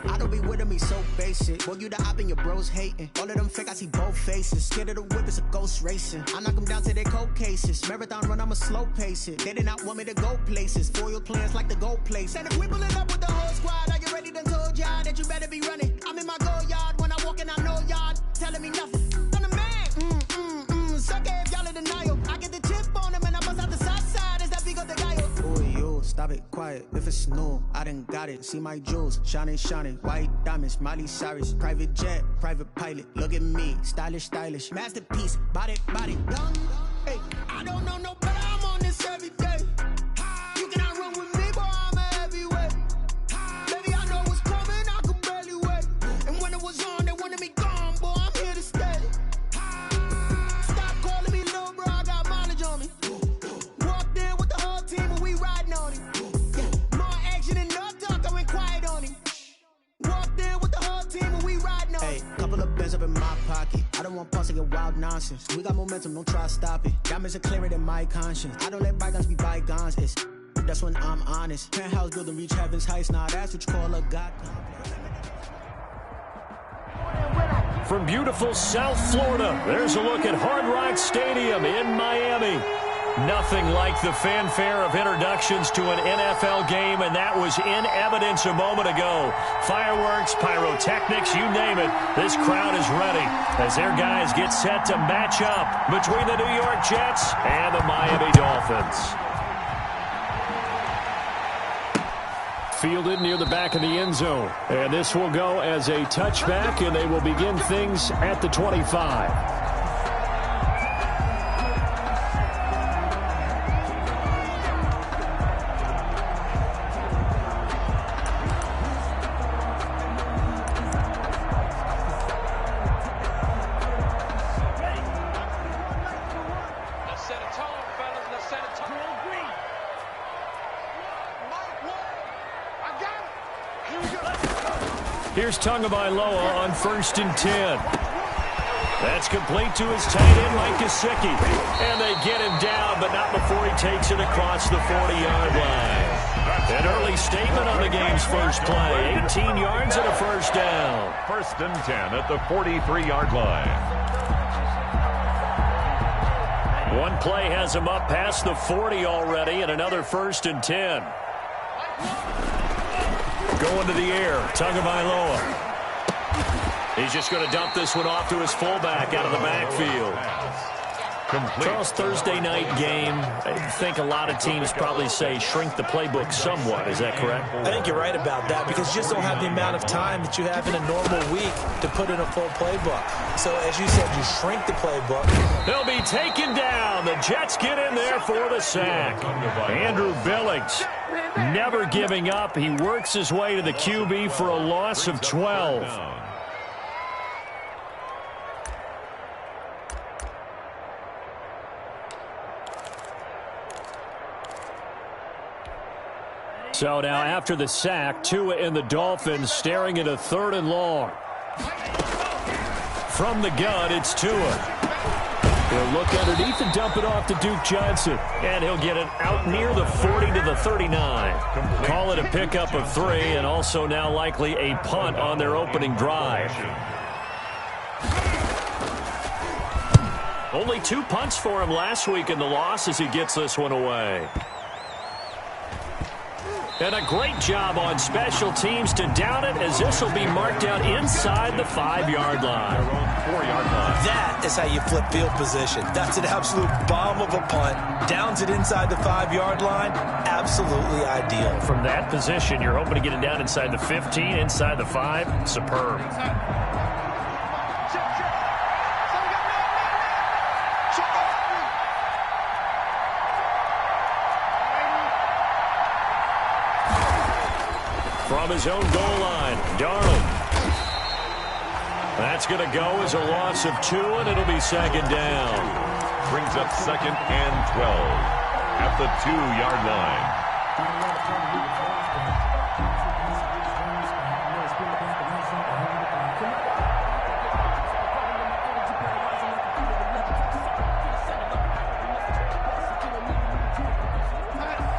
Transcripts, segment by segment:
I don't be with me so basic. Boy, you the op and your bros hating. All of them fake, I see both faces. Scared of the whip, it's a ghost racing. I knock them down to their cold cases. Marathon run, I'ma slow pace it. They did not want me to go places. Foil plans like the gold place. And if we pulling up with the whole squad, are you ready? Done told y'all that you better be running. I'm in my go yard when I walk in, I know y'all telling me nothing. I'm the man. Suck it if y'all in denial. I get the chip on them and I bust out the south side. Is that big of the guy? Oh, you stop it, quiet. If it's new, I done got it. See my jewels, shining, white diamonds, Miley Cyrus, private jet, private pilot. Look at me, stylish, masterpiece, body, young. Hey, I don't know no better. I'm on this every day. You cannot run with me, boy. I'm a heavyweight. Baby, I know what's coming. I could barely wait. And when it was on, they wanted me gone, boy. I'm here to stay. Stop calling me little bro. I got mileage on me. Walked in with the whole team and we riding on him. Yeah. More action and no talk. I went quiet on him. Walked in with the whole team and we riding on him. Hey, couple of bands up in my pocket. I don't want pulse to get wild nonsense. We got momentum, don't try to stop it. Diamonds are clearer than my conscience. I don't let bygones be bygones. That's when I'm honest. Penthouse building reach heaven's heights. Now that's what you call a god. From beautiful South Florida, there's a look at Hard Rock Stadium in Miami. Nothing like the fanfare of introductions to an NFL game, and that was in evidence a moment ago. Fireworks, pyrotechnics, you name it. This crowd is ready as their guys get set to match up between the New York Jets and the Miami Dolphins. Fielded near the back of the end zone. And this will go as a touchback, and they will begin things at the 25. Here's Tagovailoa on 1st and 10. That's complete to his tight end, Mike Gesicki. And they get him down, but not before he takes it across the 40-yard line. An early statement on the game's first play. 18 yards and a first down. 1st and 10 at the 43-yard line. One play has him up past the 40 already, and another 1st and 10. Going to the air, Tagovailoa. He's just going to dump this one off to his fullback out of the backfield. Charles, Thursday night game, I think a lot of teams probably say shrink the playbook somewhat. Is that correct? I think you're right about that because you just don't have the amount of time that you have in a normal week to put in a full playbook. So, as you said, you shrink the playbook. He'll be taken down. The Jets get in there for the sack. Andrew Billings never giving up. He works his way to the QB for a loss of 12. So now after the sack, Tua and the Dolphins staring at a 3rd and long. From the gun, it's Tua. He'll look underneath and dump it off to Duke Johnson. And he'll get it out near the 40 to the 39. Call it a pickup of 3 and also now likely a punt on their opening drive. Only 2 punts for him last week in the loss as he gets this one away. And a great job on special teams to down it as this will be marked out inside the 5-yard line. 4-yard line. That is how you flip field position. That's an absolute bomb of a punt. Downs it inside the 5-yard line. Absolutely ideal. From that position, you're hoping to get it down inside the 15, inside the 5. Superb. From his own goal line, Darnold. That's going to go as a loss of 2, and it'll be 2nd down. Brings up 2nd and 12 at the 2-yard line.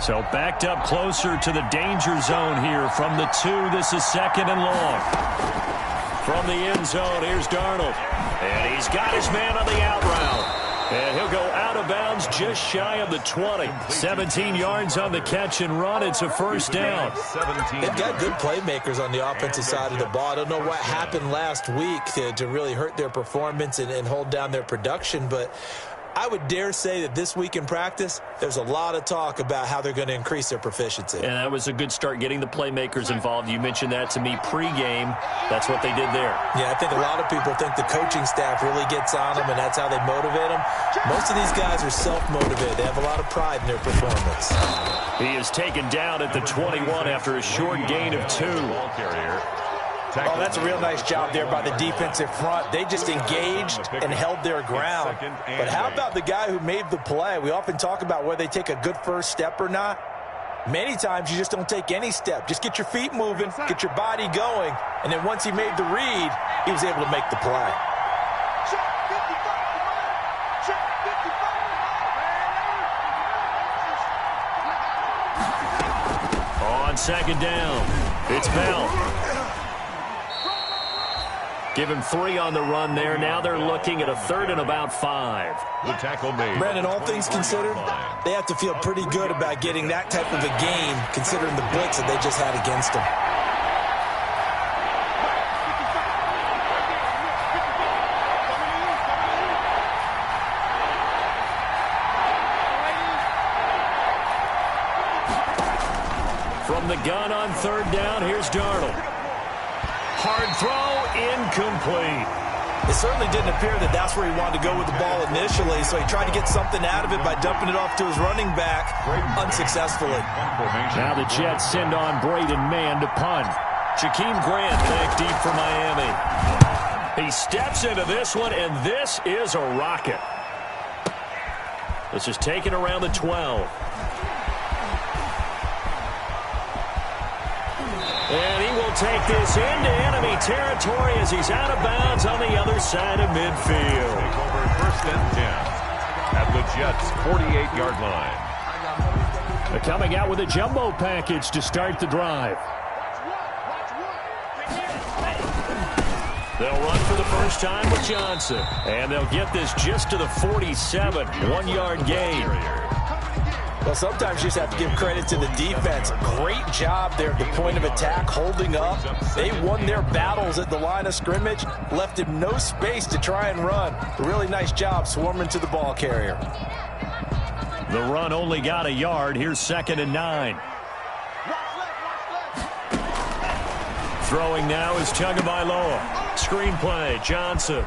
So backed up closer to the danger zone here from the 2. This is 2nd and long. From the end zone, here's Darnold. And he's got his man on the out route. And he'll go out of bounds just shy of the 20. 17 yards on the catch and run. It's a first down. They've got good playmakers on the offensive side of the ball. I don't know what happened last week to really hurt their performance and hold down their production, but I would dare say that this week in practice, there's a lot of talk about how they're going to increase their proficiency. And that was a good start, getting the playmakers involved. You mentioned that to me pregame. That's what they did there. Yeah, I think a lot of people think the coaching staff really gets on them, and that's how they motivate them. Most of these guys are self-motivated. They have a lot of pride in their performance. He is taken down at the 21 after a short gain of 2. Oh, that's a real nice job there by the defensive front. They just engaged and held their ground. But how about the guy who made the play? We often talk about whether they take a good first step or not. Many times you just don't take any step. Just get your feet moving, get your body going, and then once he made the read, he was able to make the play. On 2nd down, it's Bell. Give him 3 on the run there. Now they're looking at a 3rd and about 5. The tackle made. Brandon, all things considered, they have to feel pretty good about getting that type of a game, considering the blitz that they just had against them. From the gun on 3rd down, here's Darnold. Hard throw, incomplete. It certainly didn't appear that that's where he wanted to go with the ball initially, so he tried to get something out of it by dumping it off to his running back unsuccessfully. Now the Jets send on Braden Mann to punt. Jakeem Grant back deep for Miami. He steps into this one, and this is a rocket. This is taken around the 12. And he will take this into enemy territory as he's out of bounds on the other side of midfield. Take over 1st and 10 at the Jets' 48-yard line. They're coming out with a jumbo package to start the drive. They'll run for the first time with Johnson. And they'll get this just to the 47. 1-yard gain. Well, sometimes you just have to give credit to the defense. Great job there at the point of attack, holding up. They won their battles at the line of scrimmage, left him no space to try and run. Really nice job swarming to the ball carrier. The run only got a yard. Here's 2nd and 9. Throwing now is Tagovailoa. Screen play, Johnson.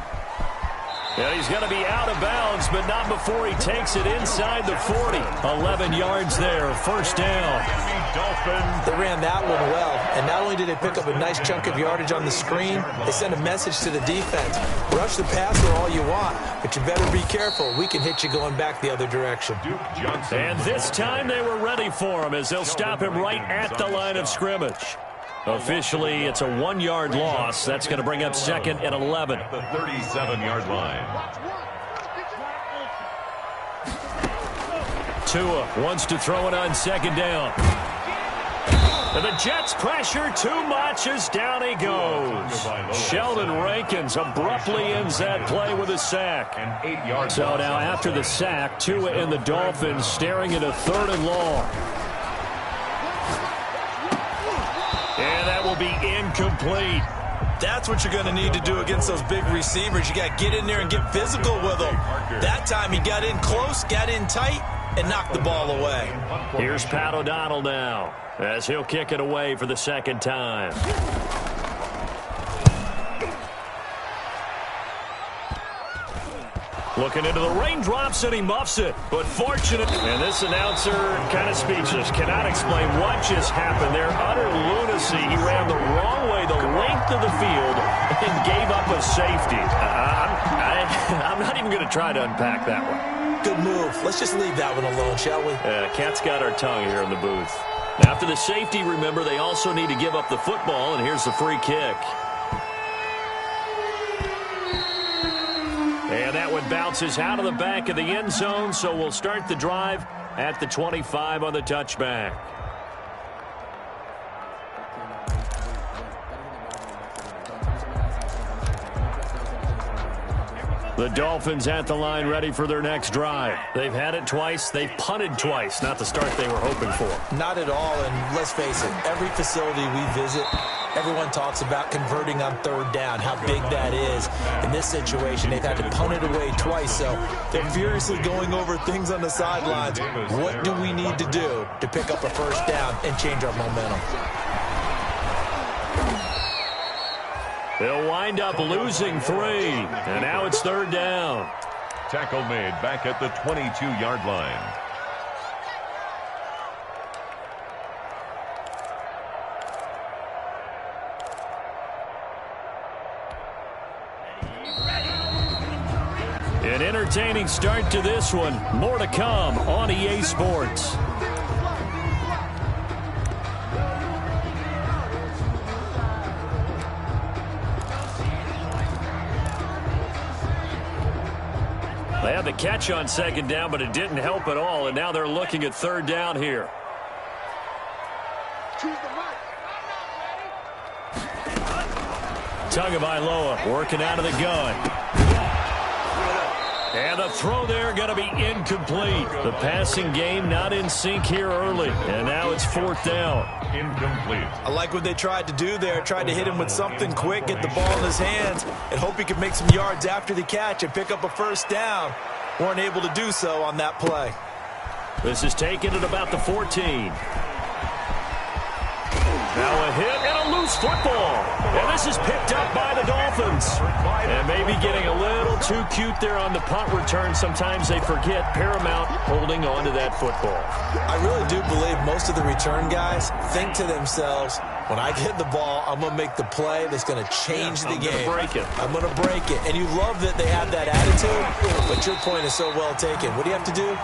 And he's going to be out of bounds, but not before he takes it inside the 40. 11 yards there, 1st down. They ran that one well, and not only did they pick up a nice chunk of yardage on the screen, they sent a message to the defense. Rush the passer all you want, but you better be careful. We can hit you going back the other direction. And this time they were ready for him as they'll stop him right at the line of scrimmage. Officially, it's a 1-yard loss. That's going to bring up 2nd and 11. At the 37-yard line. Tua wants to throw it on 2nd down. And the Jets pressure too much as down he goes. Sheldon Rankins abruptly ends that play with a sack. So now after the sack, Tua and the Dolphins staring at a 3rd and long. And that will be incomplete. That's what you're going to need to do against those big receivers. You got to get in there and get physical with them. That time he got in close, got in tight, and knocked the ball away. Here's Pat O'Donnell now as he'll kick it away for the 2nd time. Looking into the raindrops, and he muffs it. But fortunate. And this announcer kind of speechless. Cannot explain what just happened there. Utter lunacy. He ran the wrong way the length of the field and gave up a safety. I'm not even going to try to unpack that one. Good move. Let's just leave that one alone, shall we? Cat's got our tongue here in the booth. After the safety, remember, they also need to give up the football, and here's the free kick. And that one bounces out of the back of the end zone, so we'll start the drive at the 25 on the touchback. The Dolphins at the line ready for their next drive. They've had it twice. They've punted twice. Not the start they were hoping for. Not at all, and let's face it, every facility we visit, everyone talks about converting on third down, how big that is. In this situation, they've had to punt it away twice, so they're furiously going over things on the sidelines. What do we need to do to pick up a first down and change our momentum? They'll wind up losing 3, and now it's third down. Tackle made back at the 22-yard line. An entertaining start to this one. More to come on EA Sports. They had the catch on second down, but it didn't help at all, and now they're looking at third down here. Tagovailoa working out of the gun. And the throw there going to be incomplete. The passing game not in sync here early, and now it's fourth down. Incomplete. I like what they tried to do there. Tried to hit him with something quick, get the ball in his hands, and hope he could make some yards after the catch and pick up a first down. Weren't able to do so on that play. This is taken at about the 14. Now a hit and a loose football. And this is picked up by the Dolphins. And maybe getting a little too cute there on the punt return. Sometimes they forget Paramount holding on to that football. I really do believe most of the return guys think to themselves, when I get the ball, I'm going to make the play that's going to change the game. I'm going to break it. And you love that they have that attitude, but your point is so well taken. What do you have to do?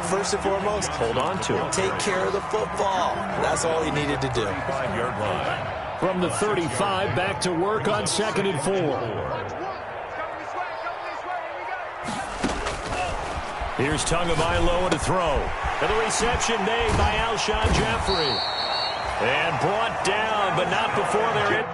First and foremost, hold on to it. Take care of the football. That's all he needed to do. 5-yard line. From the 35, back to work on 2nd and 4. Here's Tagovailoa to throw. And the reception made by Alshon Jeffrey. And brought down, but not before they're in.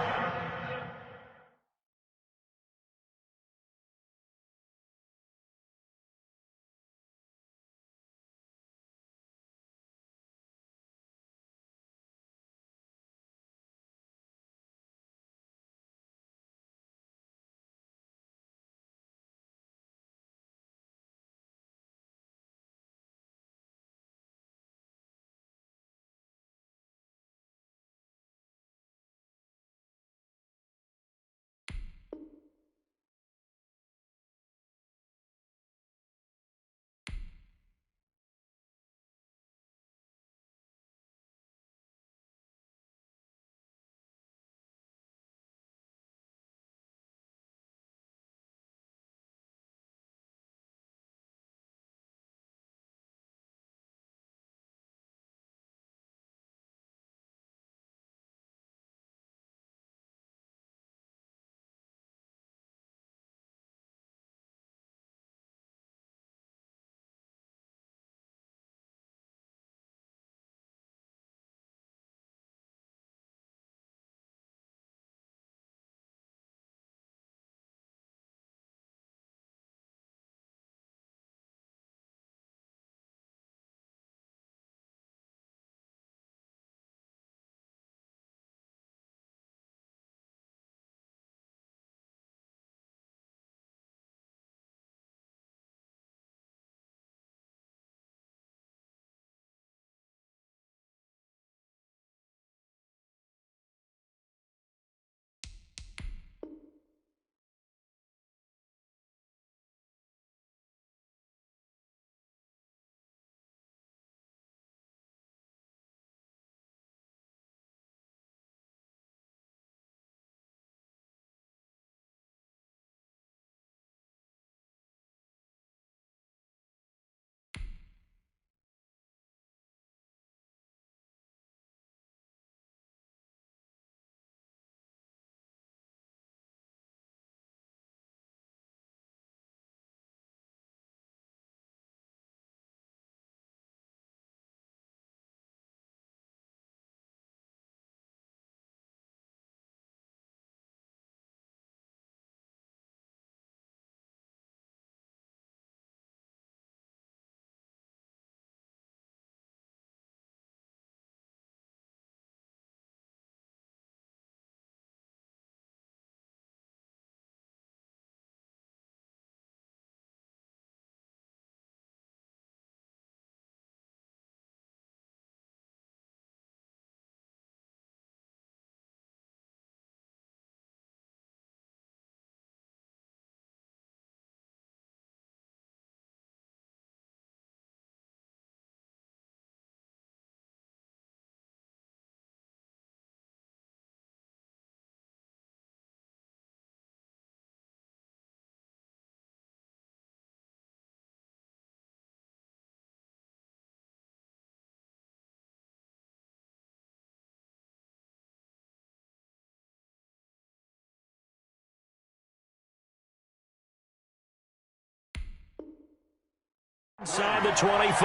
Inside the 25.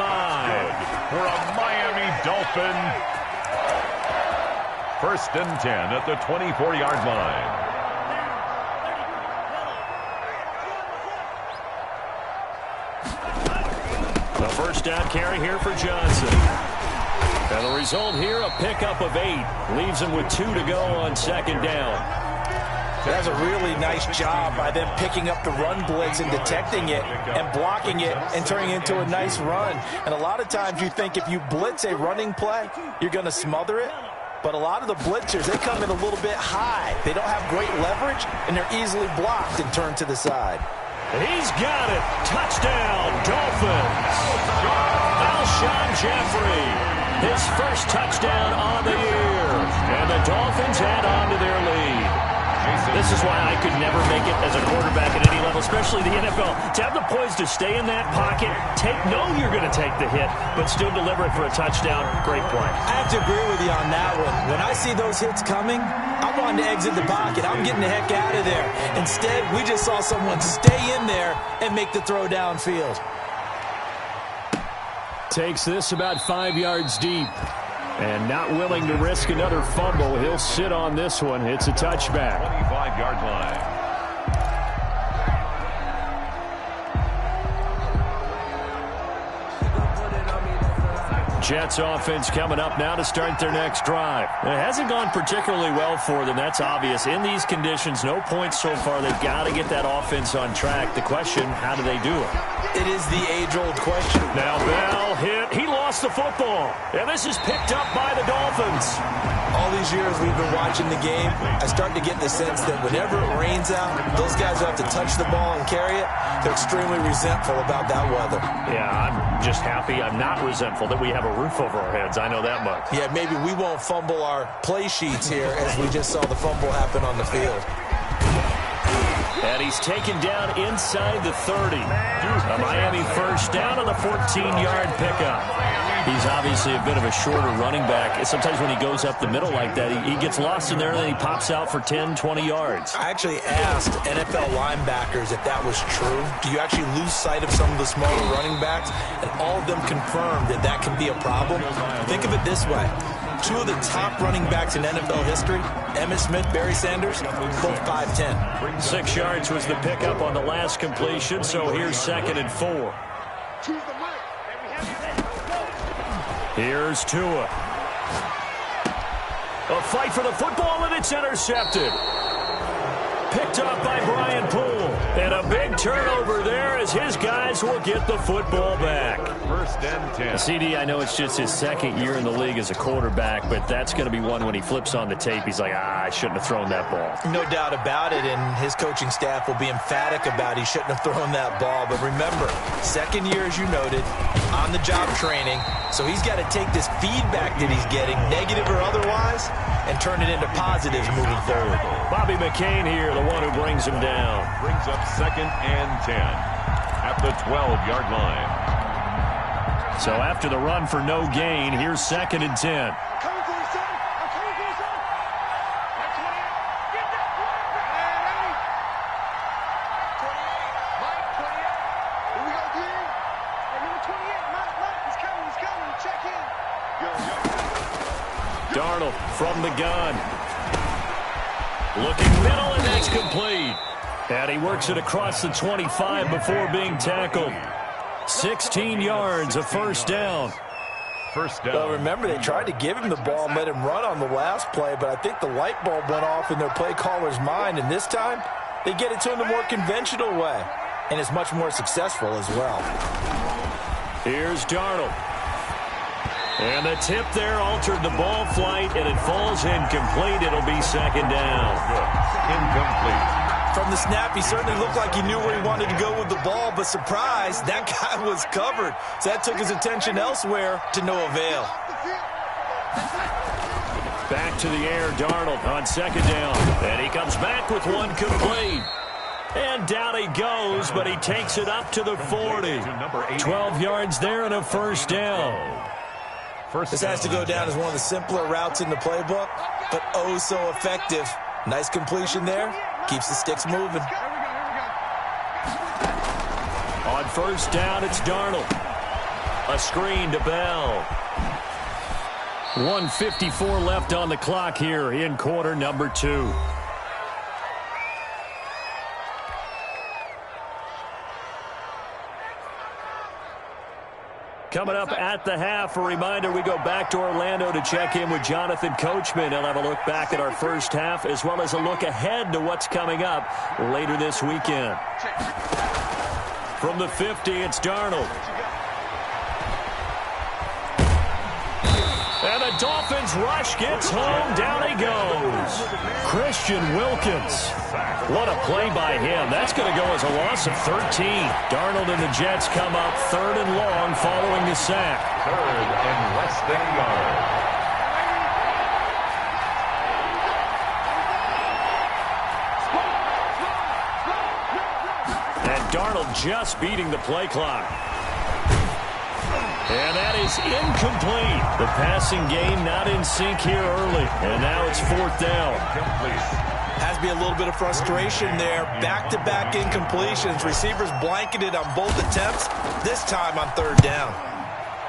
For a Miami Dolphin. 1st and 10 at the 24-yard line. The first down carry here for Johnson. And the result here, a pickup of 8. Leaves him with 2 to go on 2nd down. That's a really nice job by them picking up the run blitz and detecting it and blocking it and turning it into a nice run. And a lot of times you think if you blitz a running play, you're going to smother it. But a lot of the blitzers, they come in a little bit high. They don't have great leverage, and they're easily blocked and turned to the side. He's got it. Touchdown, Dolphins. Alshon Jeffrey, his first touchdown on the year. And the Dolphins add on to their lead. This is why I could never make it as a quarterback at any level, especially the NFL. To have the poise to stay in that pocket, know you're going to take the hit, but still deliver it for a touchdown. Great play. I have to agree with you on that one. When I see those hits coming, I'm wanting to exit the pocket. I'm getting the heck out of there. Instead, we just saw someone stay in there and make the throw downfield. Takes this about 5 yards deep. And not willing to risk another fumble. He'll sit on this one. It's a touchback. 25-yard line. Jets offense coming up now to start their next drive. It hasn't gone particularly well for them. That's obvious. In these conditions, no points so far. They've got to get that offense on track. The question, how do they do it? It is the age-old question. Now Bell hit. He lost the football. And this is picked up by the Dolphins. All these years we've been watching the game, I start to get the sense that whenever it rains out, those guys who have to touch the ball and carry it, they're extremely resentful about that weather. Yeah, I'm just happy I'm not resentful that we have a roof over our heads. I know that much. Yeah, maybe we won't fumble our play sheets here as we just saw the fumble happen on the field. And he's taken down inside the 30. A Miami first down on the 14-yard pickup. He's obviously a bit of a shorter running back. Sometimes when he goes up the middle like that, he gets lost in there and then he pops out for 10, 20 yards. I actually asked NFL linebackers if that was true. Do you actually lose sight of some of the smaller running backs? And all of them confirmed that that can be a problem. Think of it this way. 2 of the top running backs in NFL history, Emmitt Smith, Barry Sanders, both 5'10". 6 yards was the pickup on the last completion, so here's 2nd and 4. Here's Tua. A fight for the football, and it's intercepted. Picked up by Brian Poole. And a big turnover there as his guys will get the football back. 1st and 10. CD, I know it's just his 2nd year in the league as a quarterback, but that's going to be one when he flips on the tape. He's like, I shouldn't have thrown that ball. No doubt about it, and his coaching staff will be emphatic about he shouldn't have thrown that ball. But remember, 2nd year, as you noted, on-the-job training, so he's got to take this feedback that he's getting, negative or otherwise, and turn it into positives moving forward. Bobby McCain here, the one who brings him down. Brings up 2nd and 10 at the 12-yard line. So after the run for no gain, here's 2nd and 10. Darnold from the gun. Looking middle, and that's complete. And he works it across the 25 before being tackled. 16 yards, a first down. First down. Well, remember, they tried to give him the ball and let him run on the last play, but I think the light bulb went off in their play caller's mind, and this time they get it to him the more conventional way, and it's much more successful as well. Here's Darnold. And the tip there altered the ball flight, and it falls incomplete. It'll be 2nd down. Incomplete. From the snap, he certainly looked like he knew where he wanted to go with the ball, but surprise, that guy was covered. So that took his attention elsewhere to no avail. Back to the air, Darnold on 2nd down. And he comes back with one complete. And down he goes, but he takes it up to the 40. 12 yards there and a first down. This has to go down as one of the simpler routes in the playbook, but oh so effective. Nice completion there. Keeps the sticks moving. On first down, it's Darnold. A screen to Bell. 1:54 left on the clock here in quarter number 2. Coming up at the half, a reminder, we go back to Orlando to check in with Jonathan Coachman. He'll have a look back at our first half as well as a look ahead to what's coming up later this weekend. From the 50, it's Darnold. And the Dolphins rush gets home. Down he goes. Christian Wilkins. What a play by him. That's going to go as a loss of 13. Darnold and the Jets come up 3rd and long following the sack. 3rd and less than a yard. And Darnold just beating the play clock. And that is incomplete. The passing game not in sync here early. And now it's 4th down. Has to be a little bit of frustration there. Back-to-back incompletions. Receivers blanketed on both attempts, this time on 3rd down.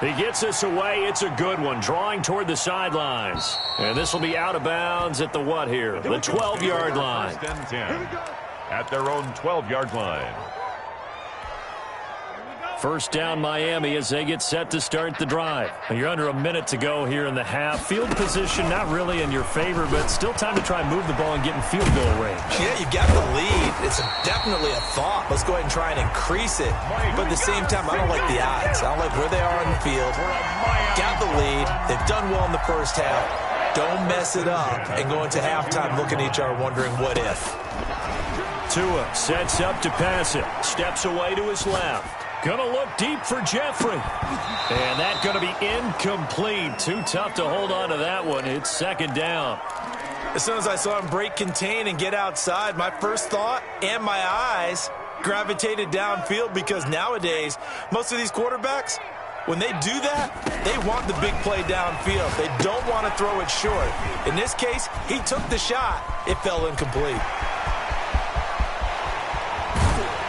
He gets us away. It's a good one. Drawing toward the sidelines. And this will be out of bounds at the what here? The 12-yard line. 1st and 10 at their own 12-yard line. First down Miami as they get set to start the drive. You're under a minute to go here in the half. Field position not really in your favor, but still time to try and move the ball and get in field goal range. Yeah, you got the lead. It's definitely a thought. Let's go ahead and try and increase it. But at the same time, I don't like the odds. I don't like where they are on the field. Got the lead. They've done well in the first half. Don't mess it up and go into halftime looking at each other wondering what if. Tua sets up to pass it. Steps away to his left. Going to look deep for Jeffrey. And that's going to be incomplete. Too tough to hold on to that one. It's 2nd down. As soon as I saw him break contain and get outside, my first thought and my eyes gravitated downfield because nowadays, most of these quarterbacks, when they do that, they want the big play downfield. They don't want to throw it short. In this case, he took the shot. It fell incomplete.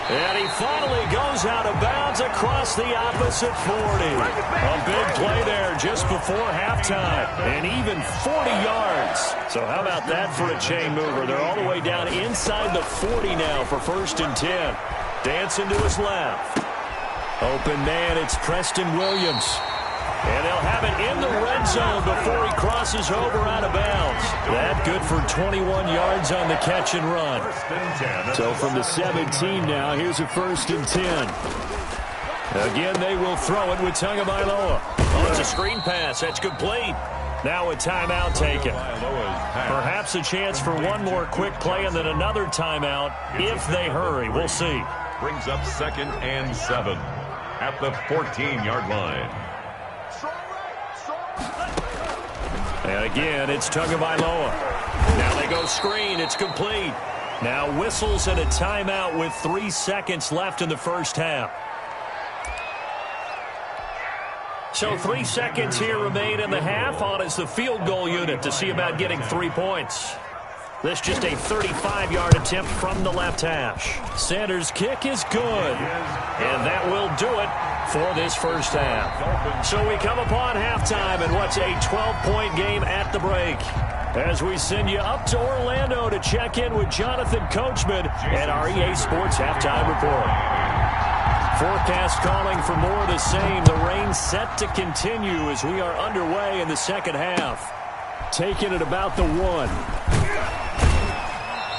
And he finally goes out of bounds across the opposite 40. A big play there just before halftime. And even 40 yards. So how about that for a chain mover? They're all the way down inside the 40 now for 1st and 10. Dancing to his left. Open man, it's Preston Williams. And they'll have it in the red zone before he crosses over out of bounds. That good for 21 yards on the catch and run. So from the 17 now, here's a 1st and 10. Again, they will throw it with Tagovailoa. Oh, it's a screen pass. That's complete. Now a timeout taken. Perhaps a chance for one more quick play and then another timeout if they hurry. We'll see. Brings up 2nd and 7 at the 14-yard line. And again, it's Tagovailoa. Now they go screen. It's complete. Now whistles and a timeout with 3 seconds left in the first half. So 3 seconds here remain in the half. On is the field goal unit to see about getting 3 points. This just a 35-yard attempt from the left hash. Sanders' kick is good. And that will do it for this first half. So we come upon halftime in what's a 12-point game at the break. As we send you up to Orlando to check in with Jonathan Coachman at our EA Sports Halftime Report. Forecast calling for more of the same. The rain set to continue as we are underway in the second half. Taking it about the 1.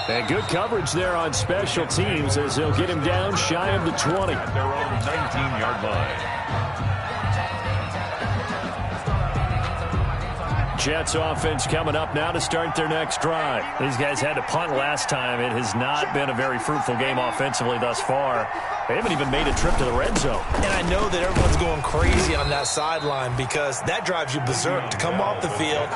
And good coverage there on special teams as they'll get him down shy of the 20. At their own 19-yard line. Jets offense coming up now to start their next drive. These guys had to punt last time. It has not been a very fruitful game offensively thus far. They haven't even made a trip to the red zone. And I know that everyone's going crazy on that sideline because that drives you berserk to come off the field,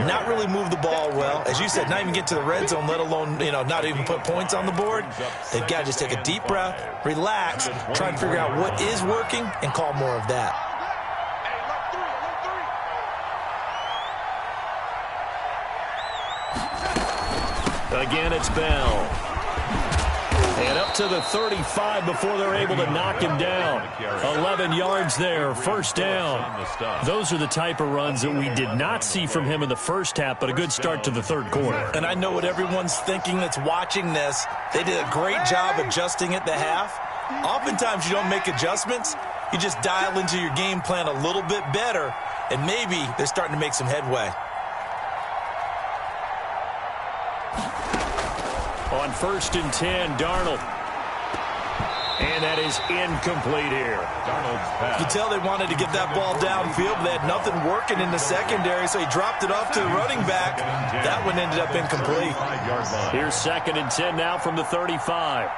not really move the ball well. As you said, not even get to the red zone, let alone, not even put points on the board. They've got to just take a deep breath, relax, try and figure out what is working, and call more of that. Again, it's Bell. And up to the 35 before they're able to knock him down. 11 yards there, first down. Those are the type of runs that we did not see from him in the first half, but a good start to the third quarter. And I know what everyone's thinking that's watching this. They did a great job adjusting at the half. Oftentimes you don't make adjustments. You just dial into your game plan a little bit better, and maybe they're starting to make some headway. On 1st and 10, Darnold. And that is incomplete here. You can tell they wanted to get that ball downfield, but they had nothing working in the secondary, so he dropped it off to the running back. That one ended up incomplete. Here's 2nd and 10 now from the 35.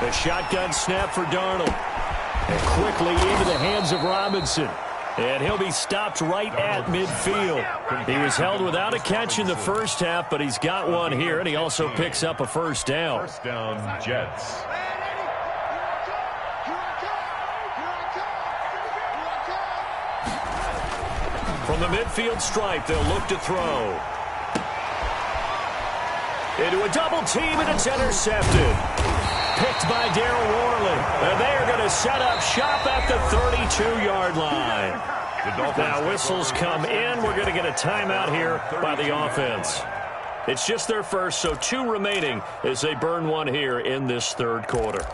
The shotgun snap for Darnold. And quickly into the hands of Robinson. And he'll be stopped right at midfield. He was held without a catch in the first half, but he's got one here, and he also picks up a first down. First down, Jets. From the midfield stripe, they'll look to throw. Into a double team, and it's intercepted. Picked by Darryl Worley. And they are going to set up shop at the 32-yard line. Now whistles come in. We're going to get a timeout here by the offense. It's just their first, so 2 remaining as they burn one here in this third quarter.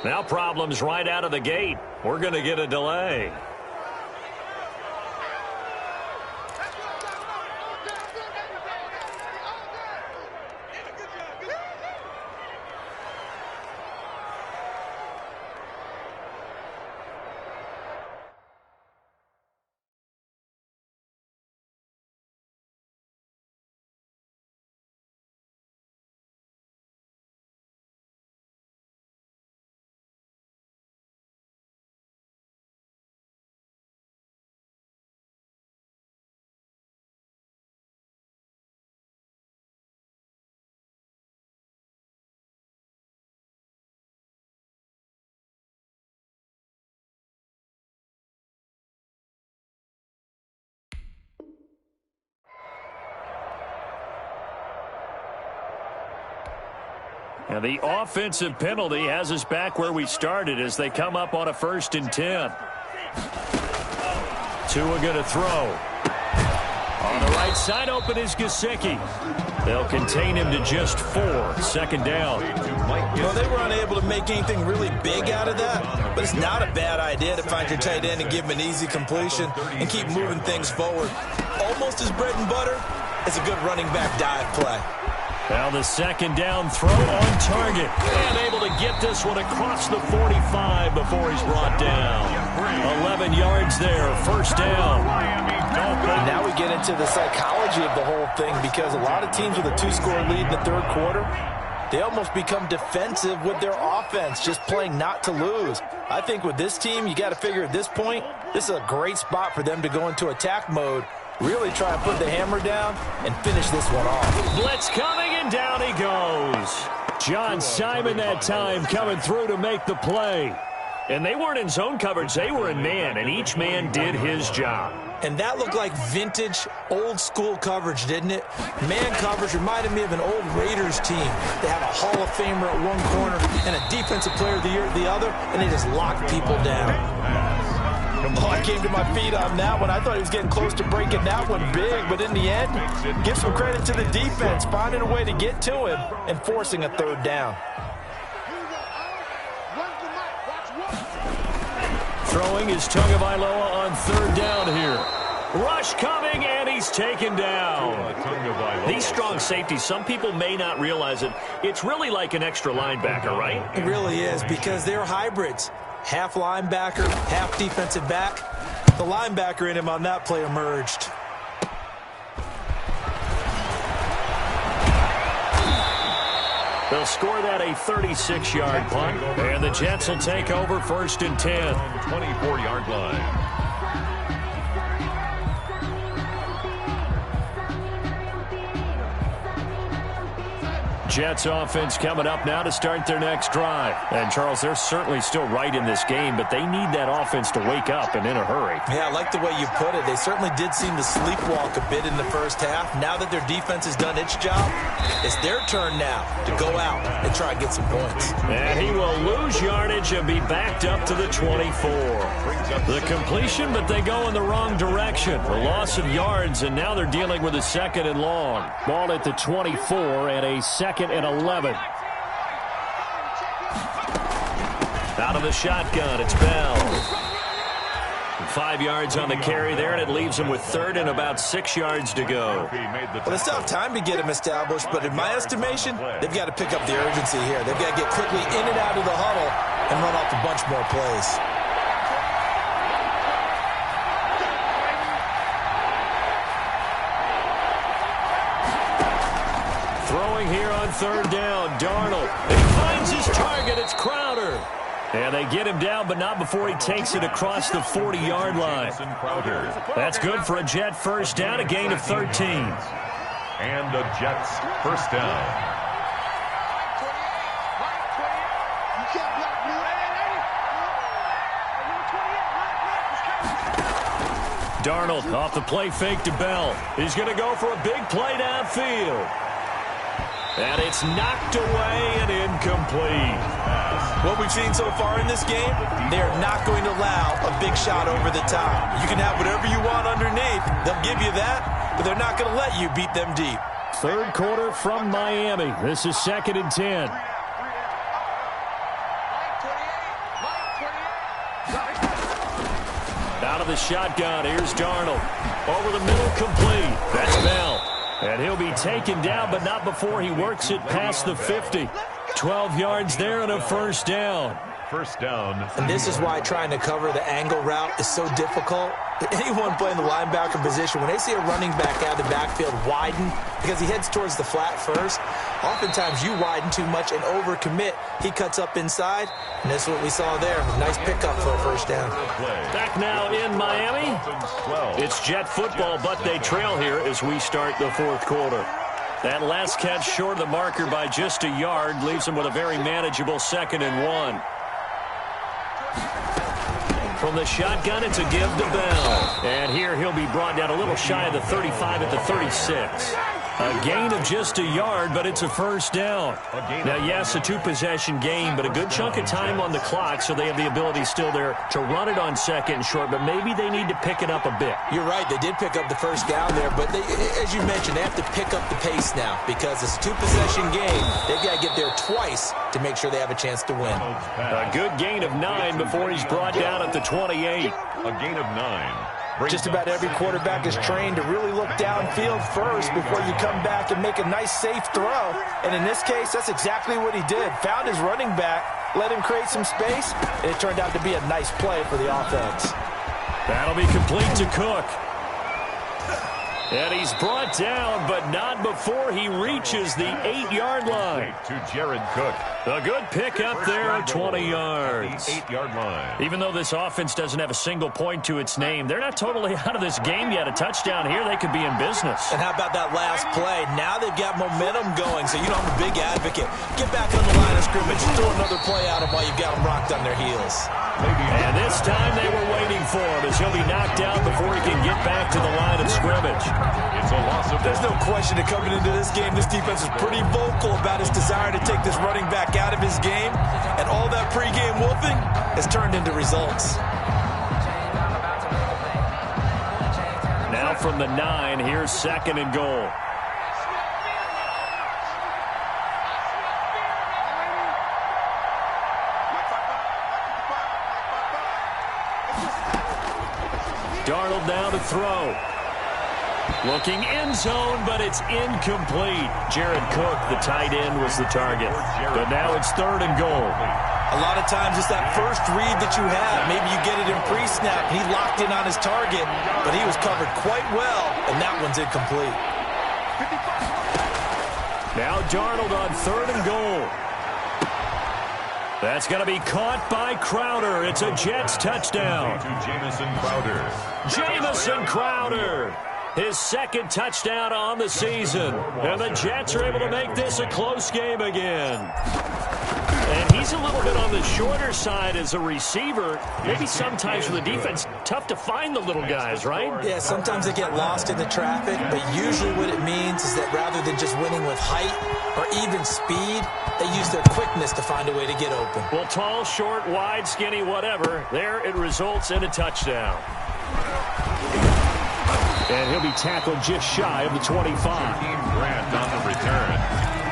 Now problems right out of the gate. We're going to get a delay. And the offensive penalty has us back where we started as they come up on a 1st and 10. Tua going to throw. On the right side, open is Gesicki. They'll contain him to just 4. 2nd down. Well, they were unable to make anything really big out of that, but it's not a bad idea to find your tight end and give him an easy completion and keep moving things forward. Almost as bread and butter as a good running back dive play. Now the 2nd down throw on target. And able to get this one across the 45 before he's brought down. 11 yards there, 1st down. Now we get into the psychology of the whole thing, because a lot of teams with a 2-score lead in the third quarter, they almost become defensive with their offense, just playing not to lose. I think with this team, you got to figure at this point, this is a great spot for them to go into attack mode, really try and put the hammer down and finish this one off. Blitz coming, and down he goes. John Simon that time coming through to make the play. And they weren't in zone coverage, they were in man, and each man did his job. And that looked like vintage, old-school coverage, didn't it? Man coverage reminded me of an old Raiders team. They have a Hall of Famer at one corner and a Defensive Player of the Year at the other, and they just lock people down. Oh, I came to my feet on that one. I thought he was getting close to breaking that one big, but in the end, give some credit to the defense, finding a way to get to him and forcing a 3rd down. Throwing is Tagovailoa on 3rd down here. Rush coming, and he's taken down. These strong safeties, some people may not realize it. It's really like an extra linebacker, right? It really is, because they're hybrids. half linebacker, half defensive back. The linebacker in him on that play emerged. They'll score that a 36-yard punt, and the Jets will take over 1st and 10. 24-yard line. Jets offense coming up now to start their next drive. And, Charles, they're certainly still right in this game, but they need that offense to wake up and in a hurry. Yeah, I like the way you put it. They certainly did seem to sleepwalk a bit in the first half. Now that their defense has done its job, it's their turn now to go out and try and get some points. And he will lose yardage and be backed up to the 24. The completion, but they go in the wrong direction. A loss of yards, and now they're dealing with a 2nd and long. Ball at the 24 and a 2nd and 11. Out of the shotgun, it's Bell. 5 yards on the carry there, and it leaves him with 3rd and about 6 yards to go. Well, they still have time to get him established, but in my estimation, they've got to pick up the urgency here. They've got to get quickly in and out of the huddle and run off a bunch more plays. Throwing here on 3rd down, Darnold. He finds his target. It's Crowder. And they get him down, but not before he takes it across the 40-yard line. That's good for a Jet 1st down, a gain of 13. And the Jets 1st down. Darnold off the play fake to Bell. He's going to go for a big play downfield. And it's knocked away and incomplete. What we've seen so far in this game, they're not going to allow a big shot over the top. You can have whatever you want underneath. They'll give you that, but they're not going to let you beat them deep. 3rd quarter from Miami. This is 2nd and 10. Out of the shotgun, here's Darnold. Over the middle, complete. That's Bell. And he'll be taken down, but not before he works it past the 50. 12 yards there and a 1st down. 1st down. And this is why trying to cover the angle route is so difficult. Anyone playing the linebacker position, when they see a running back out of the backfield widen because he heads towards the flat first, oftentimes you widen too much and overcommit. He cuts up inside, and that's what we saw there. Nice pickup for a 1st down. Back now in Miami. It's Jet football, but they trail here as we start the 4th quarter. That last catch short of the marker by just a yard leaves him with a very manageable 2nd and 1. From the shotgun, it's a give to Bell. And here he'll be brought down a little shy of the 35 at the 36. A gain of just a yard, but it's a 1st down. Now, yes, a 2-possession game, but a good chunk of time on the clock, so they have the ability still there to run it on 2nd and short, but maybe they need to pick it up a bit. You're right. They did pick up the 1st down there, but they, as you mentioned, they have to pick up the pace now because it's a 2-possession game. They've got to get there twice to make sure they have a chance to win. A good gain of 9 before he's brought down at the 28. A gain of 9. Just about every quarterback is trained to really look downfield first before you come back and make a nice, safe throw. And in this case, that's exactly what he did. Found his running back, let him create some space, and it turned out to be a nice play for the offense. That'll be complete to Cook. And he's brought down, but not before he reaches the 8-yard line. To Jared Cook. A good pickup there at 20 yards. The 8-yard line. Even though this offense doesn't have a single point to its name, they're not totally out of this game yet. A touchdown here, they could be in business. And how about that last play? Now they've got momentum going, so you know I'm a big advocate. Get back on the line of scrimmage and throw another play at them while you've got them rocked on their heels. And this time they were waiting for him as he'll be knocked out before he can get back to the line of scrimmage. It's a loss of. There's no question that coming into this game, this defense is pretty vocal about his desire to take this running back out of his game. And all that pregame wolfing has turned into results. Now from the 9, here's 2nd and goal. Darnold now to throw. Looking end zone, but it's incomplete. Jared Cook, the tight end, was the target. But now it's 3rd and goal. A lot of times it's that first read that you have. Maybe you get it in pre-snap. He locked in on his target, but he was covered quite well, and that one's incomplete. Now Darnold on 3rd and goal. That's going to be caught by Crowder. It's a Jets touchdown. To Jamison Crowder. Jamison Crowder. His 2nd touchdown on the season. And the Jets are able to make this a close game again. And he's a little bit on the shorter side as a receiver. Maybe sometimes for the defense, tough to find the little guys, right? Yeah, sometimes they get lost in the traffic, but usually what it means is that rather than just winning with height or even speed, they use their quickness to find a way to get open. Well, tall, short, wide, skinny, whatever. There it results in a touchdown. And he'll be tackled just shy of the 25. Grant on the return.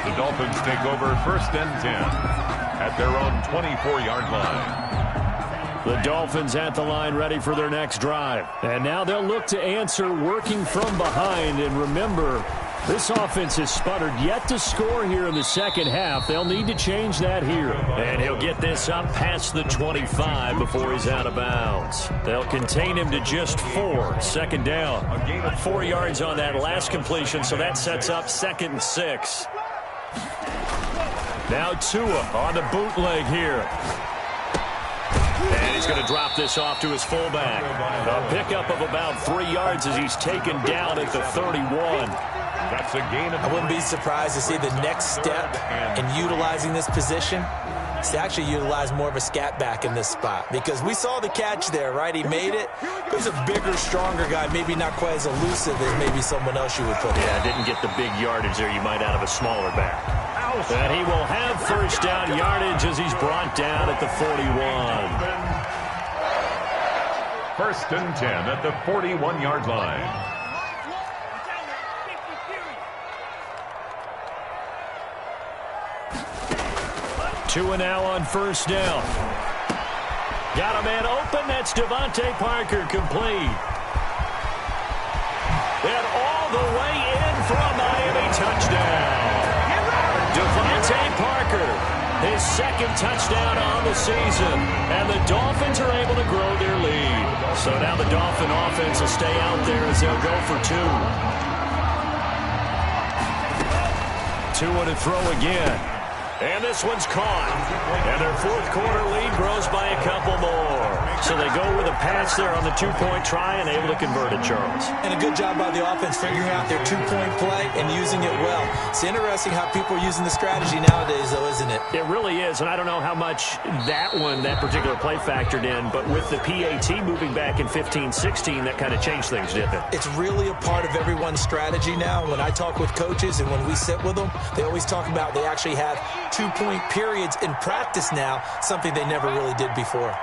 The Dolphins take over 1st and 10 at their own 24-yard line. The Dolphins at the line ready for their next drive. And now they'll look to answer working from behind. And remember, this offense has sputtered yet to score here in the second half. They'll need to change that here. And he'll get this up past the 25 before he's out of bounds. They'll contain him to just 4. 2nd down. 4 yards on that last completion, so that sets up 2nd and 6. Now Tua on the bootleg here. And he's going to drop this off to his fullback. A pickup of about 3 yards as he's taken down at the 31. That's a gain of... I wouldn't be surprised to see the next step in utilizing this position is to actually utilize more of a scat back in this spot. Because we saw the catch there, right? He made it. He's a bigger, stronger guy, maybe not quite as elusive as maybe someone else you would put in. Yeah, didn't get the big yardage there you might out of a smaller back. And he will have 1st down yardage as he's brought down at the 41. 1st and 10 at the 41-yard line. Tua now on 1st down. Got a man open. That's Devontae Parker, complete. And all the way in for a Miami touchdown. Devontae Parker, his 2nd touchdown on the season. And the Dolphins are able to grow their lead. So now the Dolphin offense will stay out there as they'll go for 2. Tua to throw again. And this one's caught. And their 4th quarter lead grows by a couple more. So they go with a pass there on the 2-point try and able to convert it, Charles. And a good job by the offense figuring out their 2-point play and using it well. It's interesting how people are using the strategy nowadays, though, isn't it? It really is, and I don't know how much that particular play factored in, but with the PAT moving back in 15-16, that kind of changed things, didn't it? It's really a part of everyone's strategy now. When I talk with coaches and when we sit with them, they always talk about they actually have 2-point periods in practice now, something they never really did before.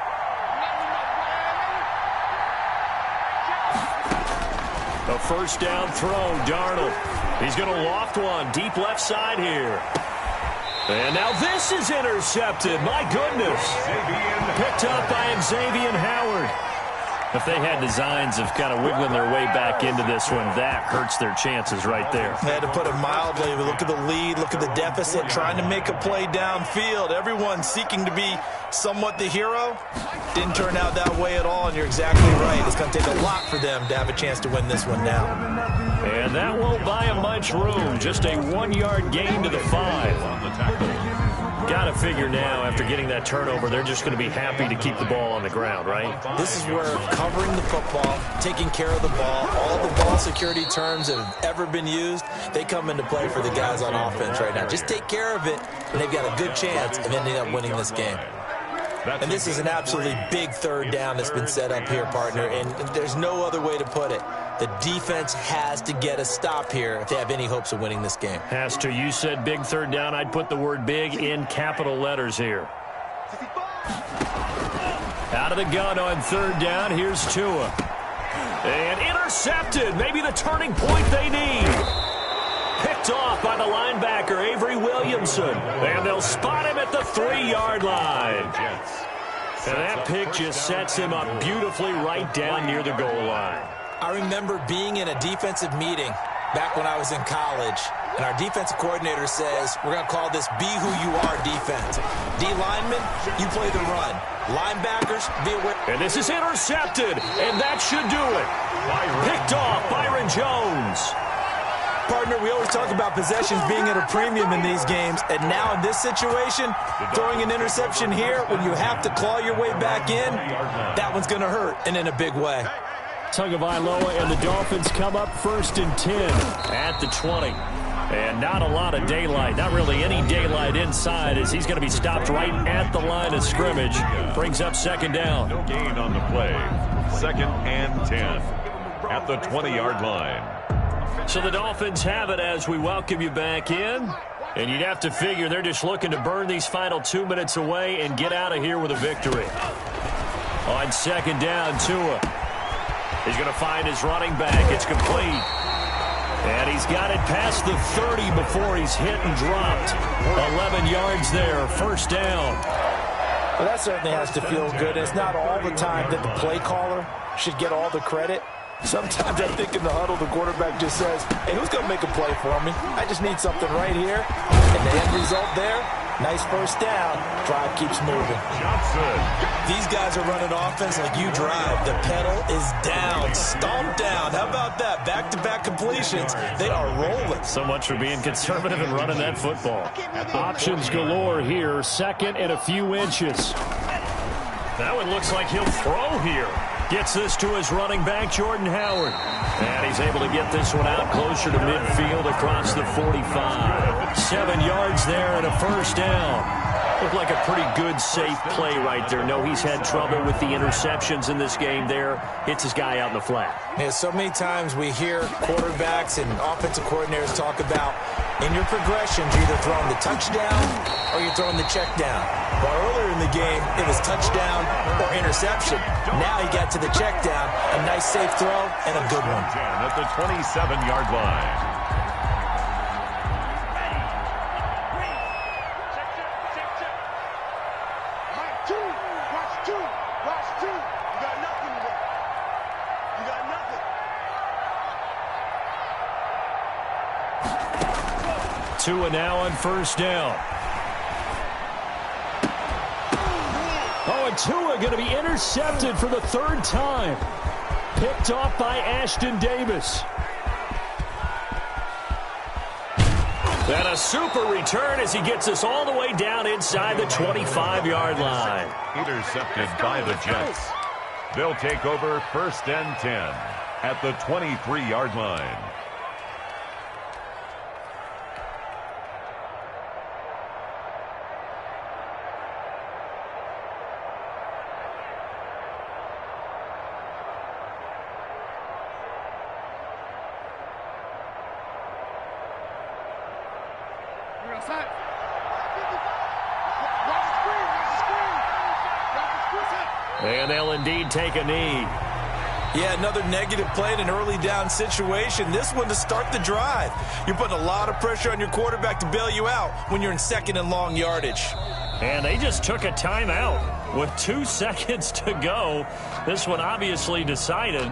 A 1st down throw, Darnold. He's going to loft one deep left side here. And now this is intercepted. My goodness. Picked up by Xavier Howard. If they had designs of kind of wiggling their way back into this one, that hurts their chances right there. They had to put it mildly. Look at the lead, look at the deficit, trying to make a play downfield. Everyone seeking to be somewhat the hero. Didn't turn out that way at all, and you're exactly right. It's going to take a lot for them to have a chance to win this one now. And that won't buy them much room. Just a 1-yard gain to the 5. On the tackle. Got to figure now, after getting that turnover, they're just going to be happy to keep the ball on the ground, right? This is where covering the football, taking care of the ball, all the ball security terms that have ever been used, they come into play for the guys on offense right now. Just take care of it, and they've got a good chance of ending up winning this game. And this is an absolutely big 3rd down that's been set up here, partner, and there's no other way to put it. The defense has to get a stop here if they have any hopes of winning this game. Has to. You said big 3rd down. I'd put the word big in capital letters here. Out of the gun on 3rd down. Here's Tua. And intercepted. Maybe the turning point they need. Picked off by the linebacker, Avery Williamson. And they'll spot him at the 3-yard line. And that pick just sets him up beautifully right down near the goal line. I remember being in a defensive meeting back when I was in college, and our defensive coordinator says, we're going to call this be who you are defense. D linemen, you play the run. Linebackers, be aware. And this is intercepted, and that should do it. Picked off Byron Jones. Partner, we always talk about possessions being at a premium in these games, and now in this situation, throwing an interception here when you have to claw your way back in, that one's going to hurt, and in a big way. Tagovailoa and the Dolphins come up 1st and 10 at the 20. And not a lot of daylight, not really any daylight inside, as he's going to be stopped right at the line of scrimmage. Brings up 2nd down. No gain on the play. 2nd and 10 at the 20-yard line. So the Dolphins have it as we welcome you back in. And you'd have to figure they're just looking to burn these final 2 minutes away and get out of here with a victory. On 2nd down, Tua. He's going to find his running back. It's complete. And he's got it past the 30 before he's hit and dropped. 11 yards there, 1st down. Well, that certainly has to feel good. It's not all the time that the play caller should get all the credit. Sometimes I think in the huddle, the quarterback just says, hey, who's going to make a play for me? I just need something right here. And the end result there, nice 1st down. Drive keeps moving. Johnson. These guys are running offense like you drive. The pedal is down, stomped down. How about that? Back-to-back completions. They are rolling. So much for being conservative and running that football. Options galore here. 2nd and a few inches. That one looks like he'll throw here. Gets this to his running back, Jordan Howard. And he's able to get this one out closer to midfield across the 45. 7 yards there and a 1st down. Looked like a pretty good, safe play right there. No, he's had trouble with the interceptions in this game there. Hits his guy out in the flat. Yeah, so many times we hear quarterbacks and offensive coordinators talk about in your progressions, you're either throwing the touchdown or you're throwing the check down. Well, earlier in the game, it was touchdown or interception. Now he got to the check down, a nice safe throw, and a good one. At the 27-yard line. Tua now on 1st down. Oh, and Tua going to be intercepted for the 3rd time. Picked off by Ashton Davis. And a super return as he gets us all the way down inside the 25-yard line. Intercepted by the Jets. They'll take over 1st and 10 at the 23-yard line. And they'll indeed take a knee. Yeah, another negative play in an early down situation. This one to start the drive. You're putting a lot of pressure on your quarterback to bail you out when you're in 2nd and long yardage. And they just took a timeout with 2 seconds to go. This one obviously decided.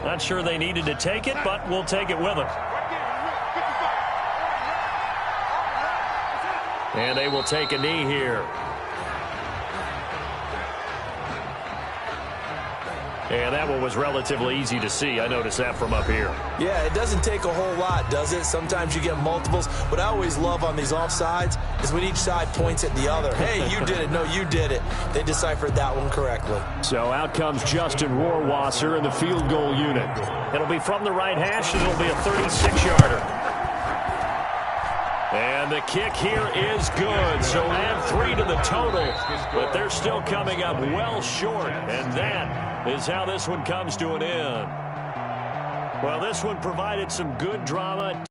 Not sure they needed to take it, but we'll take it with them. And they will take a knee here. And that one was relatively easy to see. I noticed that from up here. Yeah, it doesn't take a whole lot, does it? Sometimes you get multiples. What I always love on these offsides is when each side points at the other. Hey, you did it. No, you did it. They deciphered that one correctly. So out comes Justin Rohrwasser in the field goal unit. It'll be from the right hash, and it'll be a 36-yarder. And the kick here is good, so add 3 to the total. But they're still coming up well short, and that is how this one comes to an end. Well, this one provided some good drama.